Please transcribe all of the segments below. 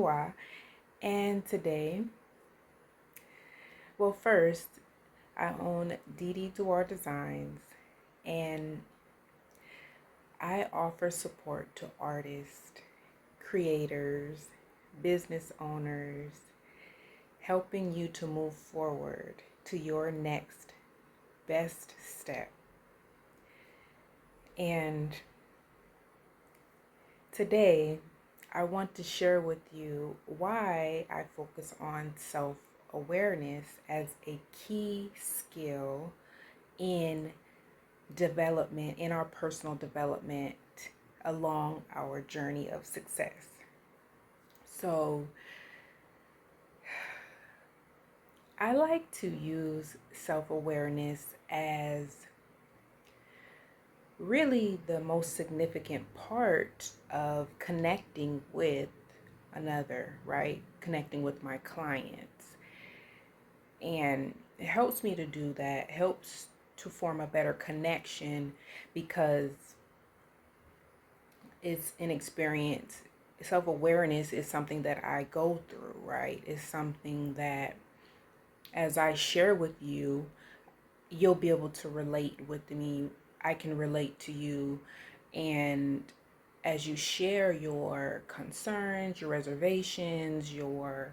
DUAR, and today, first, I own DUAR Designs, and I offer support to artists, creators, business owners, helping you to move forward to your next best step. And today, I want to share with you why I focus on self-awareness as a key skill in development, in our personal development along our journey of success. So, I like to use self-awareness as really the most significant part of connecting with another, right? Connecting with my clients. And it helps me to do that, helps to form a better connection because it's an experience. Self-awareness is something that I go through, right? It's something that as I share with you, you'll be able to relate with me. I can relate to you. And as you share your concerns, your reservations, your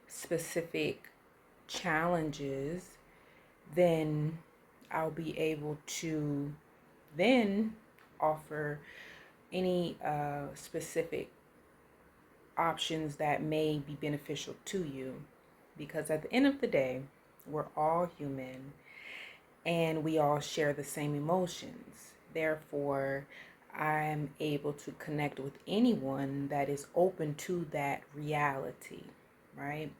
specific challenges, then I'll be able to then offer any specific options that may be beneficial to you. Because at the end of the day, we're all human and we all share the same emotions. Therefore, I'm able to connect with anyone that is open to that reality, right?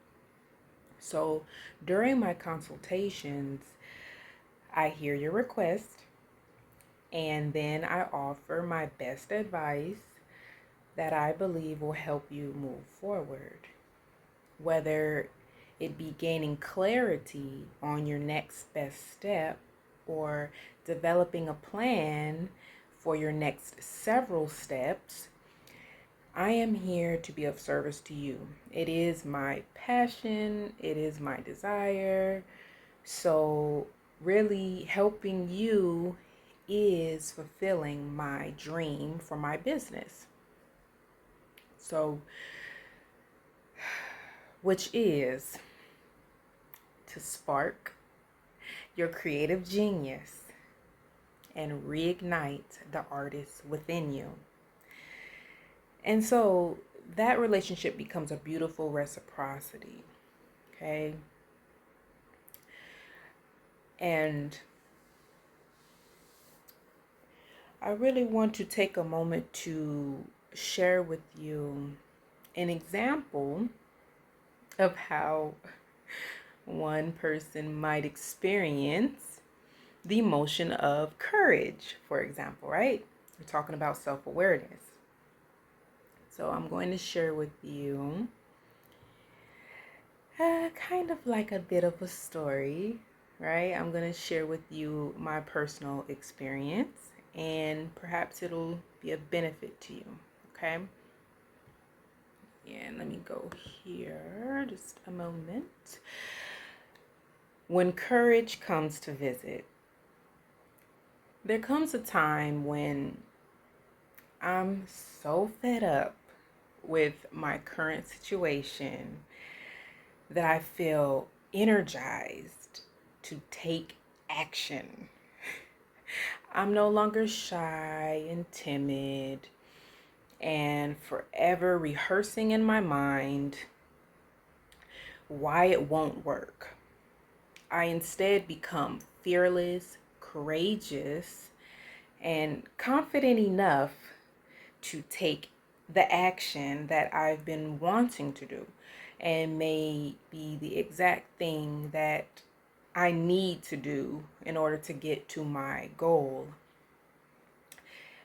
So during my consultations, I hear your request and then I offer my best advice that I believe will help you move forward. Whether it be gaining clarity on your next best step or developing a plan for your next several steps, I am here to be of service to you. It is my passion, it is my desire. So really helping you is fulfilling my dream for my business. So, which is to spark your creative genius and reignite the artist within you. And so that relationship becomes a beautiful reciprocity, okay? And I really want to take a moment to share with you an example of how one person might experience the emotion of courage, for example, right? We're talking about self-awareness. So I'm going to share with you kind of like a bit of a story, right? I'm going to share with you my personal experience and perhaps it'll be a benefit to you, okay? And let me go here, just a moment. When courage comes to visit, there comes a time when I'm so fed up with my current situation that I feel energized to take action. I'm no longer shy and timid and forever rehearsing in my mind why it won't work. I instead become fearless, courageous, and confident enough to take the action that I've been wanting to do and may be the exact thing that I need to do in order to get to my goal.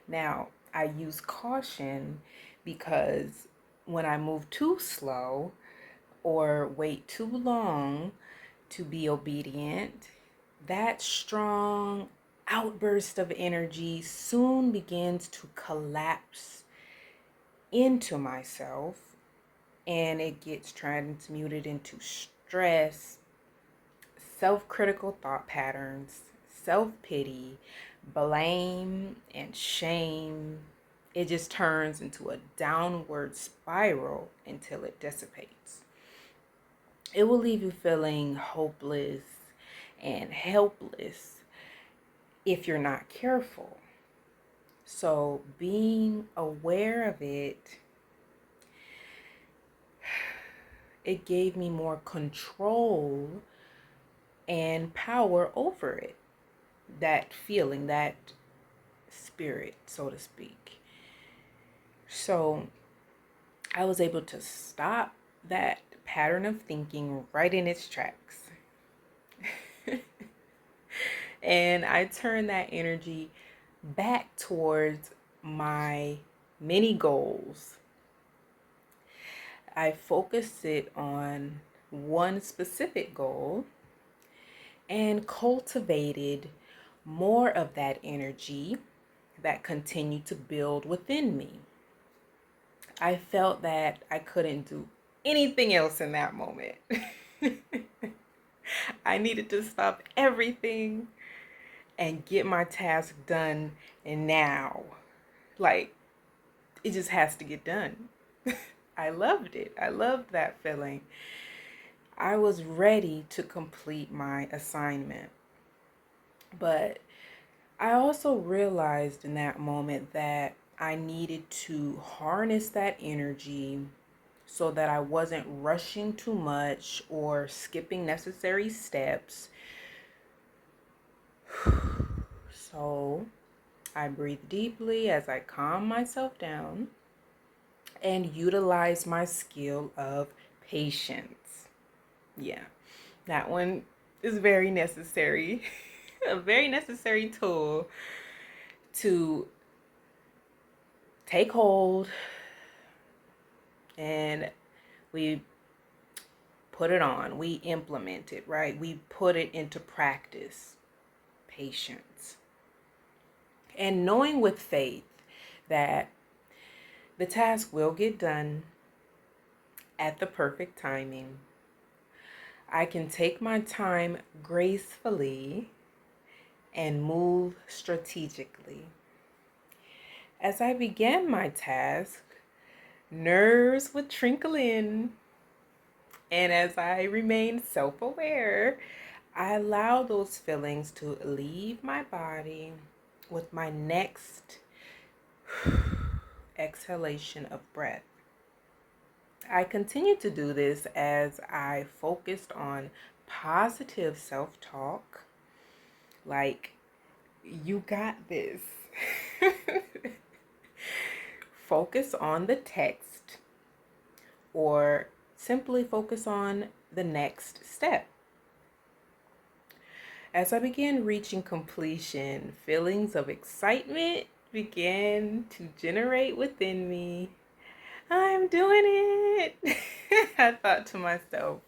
Now, I use caution because when I move too slow or wait too long to be obedient, that strong outburst of energy soon begins to collapse into myself and it gets transmuted into stress, self-critical thought patterns, self-pity, blame, and shame. It just turns into a downward spiral until it dissipates. It will leave you feeling hopeless and helpless if you're not careful. So being aware of it, it gave me more control and power over it. That feeling, that spirit, so to speak. So I was able to stop that pattern of thinking right in its tracks. And I turned that energy back towards my mini goals. I focused it on one specific goal and cultivated more of that energy that continued to build within me. I felt that I couldn't do anything else in that moment. I needed to stop everything and get my task done, and now. Like, it just has to get done. I loved it. I loved that feeling. I was ready to complete my assignment. But I also realized in that moment that I needed to harness that energy so that I wasn't rushing too much or skipping necessary steps. So I breathe deeply as I calm myself down and utilize my skill of patience. Yeah, that one is very necessary. A very necessary tool to take hold, and we put it on, we implement it, right? We put it into practice. Patience. And knowing with faith that the task will get done at the perfect timing. I can take my time gracefully and move strategically. As I began my task, nerves would trickle in, and as I remained self-aware, I allow those feelings to leave my body with my next exhalation of breath. I continued to do this as I focused on positive self-talk, like, you got this. Focus on the text, or simply focus on the next step. As I began reaching completion, feelings of excitement began to generate within me. I'm doing it. I thought to myself.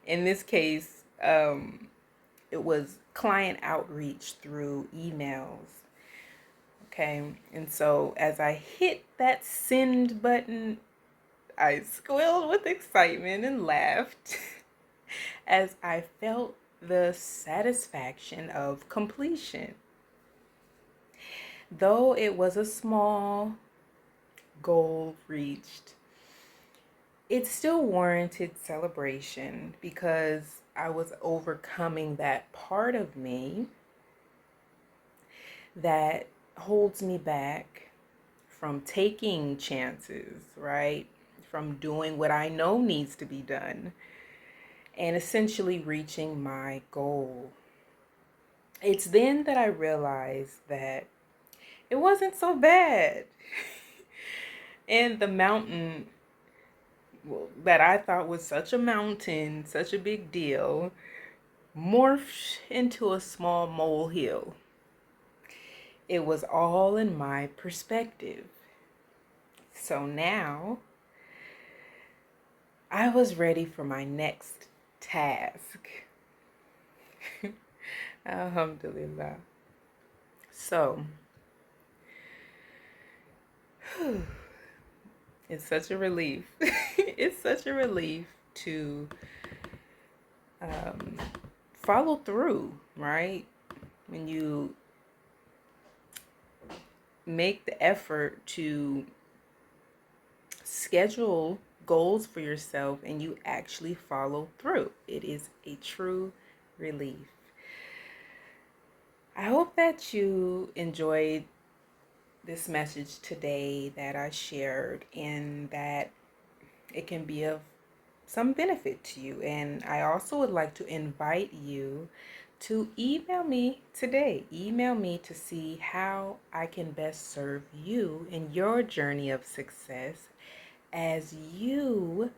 In this case, it was client outreach through emails. Okay, and so as I hit that send button, I squealed with excitement and laughed as I felt the satisfaction of completion. Though it was a small goal reached, it still warranted celebration because I was overcoming that part of me that holds me back from taking chances, right? From doing what I know needs to be done and essentially reaching my goal. It's then that I realized that it wasn't so bad. And the mountain that I thought was such a mountain, such a big deal, morphed into a small molehill. It was all in my perspective. So now I was ready for my next task. Alhamdulillah. So, It's such a relief. It's such a relief to um, follow through, right? When you make the effort to schedule goals for yourself and you actually follow through. It is a true relief. I hope that you enjoyed this message today that I shared and that it can be of some benefit to you. And I also would like to invite you to email me today. Email me to see how I can best serve you in your journey of success as you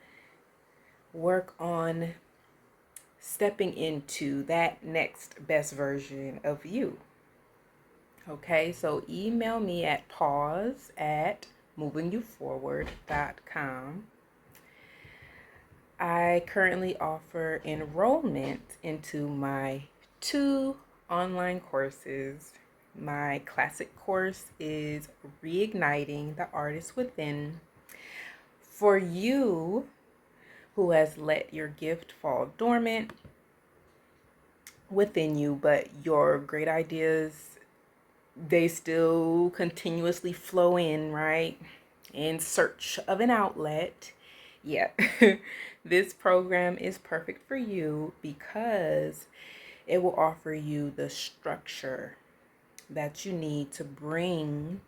work on stepping into that next best version of you. Okay, so email me at pause@movingyouforward.com. I currently offer enrollment into my 2 online courses. My classic course is Reigniting the Artist Within. For you who has let your gift fall dormant within you, but your great ideas, they still continuously flow in, right? In search of an outlet. Yeah. This program is perfect for you because it will offer you the structure that you need to bring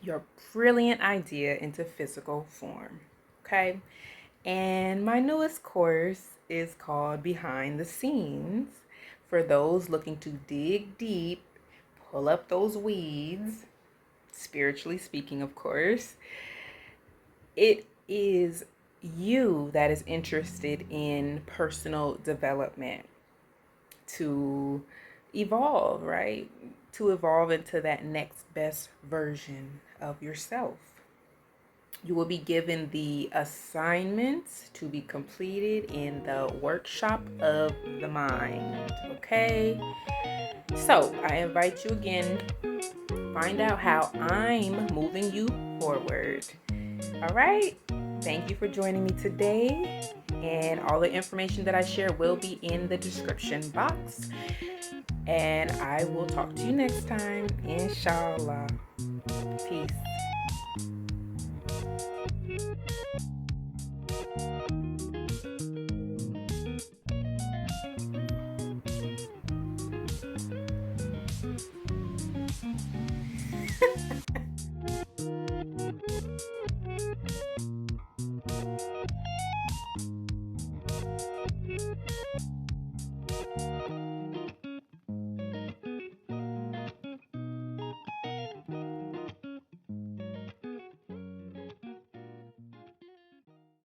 your brilliant idea into physical form. Okay? And my newest course is called Behind the Scenes for those looking to dig deep, pull up those weeds, spiritually speaking, of course. It is you that is interested in personal development to evolve, right? To evolve into that next best version of yourself. You will be given the assignments to be completed in the workshop of the mind. Okay? So I invite you again, find out how I'm moving you forward. All right? Thank you for joining me today. And all the information that I share will be in the description box. And I will talk to you next time, inshallah. Peace.